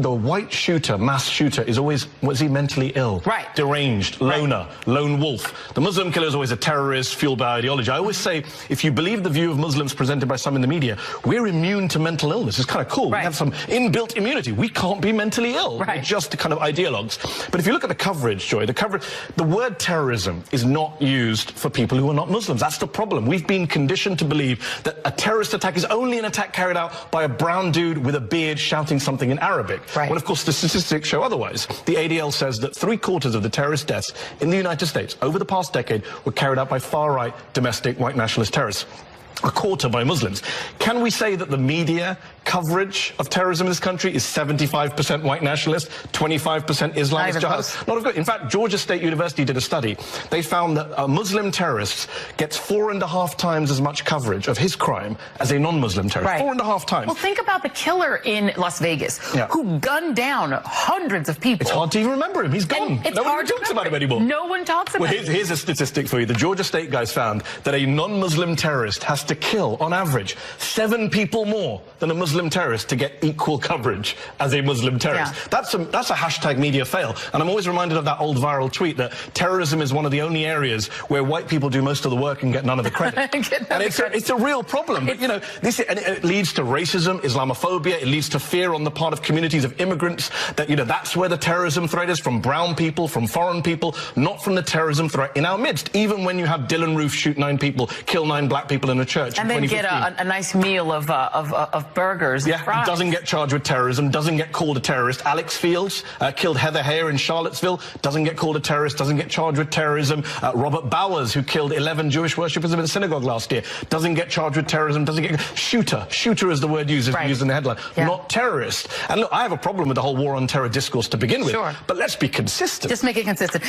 The white shooter, mass shooter, is always, was he mentally ill? Right. Deranged, loner, lone wolf. The Muslim killer is always a terrorist fueled by ideology. I always say, if you believe the view of Muslims presented by some in the media, we're immune to mental illness. It's kind of cool. Right. We have some inbuilt immunity. We can't be mentally ill. Right. We're just kind of ideologues. But if you look at the coverage, Joy, the word terrorism is not used for people who are not Muslims. That's the problem. We've been conditioned to believe that a terrorist attack is only an attack carried out by a brown dude with a beard shouting something in Arabic. Right. When, of course, the statistics show otherwise. The ADL says that 3/4 of the terrorist deaths in the United States over the past decade were carried out by far-right domestic white nationalist terrorists. A quarter by Muslims. Can we say that the media coverage of terrorism in this country is 75% white nationalist, 25% Islamist jihadists? Not good. In fact, Georgia State University did a study. They found that a Muslim terrorist gets 4.5 times as much coverage of his crime as a non-Muslim terrorist. Right. 4.5 times. Well, think about the killer in Las Vegas who gunned down hundreds of people. It's hard to even remember him. He's gone. It's Nobody talks about him anymore. No one talks about him. Here's a statistic for you. The Georgia State guys found that a non-Muslim terrorist has to kill, on average, 7 people more than a Muslim terrorist to get equal coverage as a Muslim terrorist. Yeah. That's a hashtag media fail. And I'm always reminded of that old viral tweet that terrorism is one of the only areas where white people do most of the work and get none of the credit. And it's a real problem. But, you know, it leads to racism, Islamophobia. It leads to fear on the part of communities of immigrants that, you know, that's where the terrorism threat is, from brown people, from foreign people, not from the terrorism threat in our midst. Even when you have Dylan Roof shoot 9 people, kill 9 black people in a church. And then get a nice meal of burgers and fries. Doesn't get charged with terrorism, doesn't get called a terrorist. Alex Fields killed Heather Heyer in Charlottesville, doesn't get called a terrorist, doesn't get charged with terrorism. Robert Bowers, who killed 11 Jewish worshippers in a synagogue last year, doesn't get charged with terrorism, doesn't get... Shooter is the word used in the headline, not terrorist. And look, I have a problem with the whole war on terror discourse to begin with, but let's be consistent. Just make it consistent.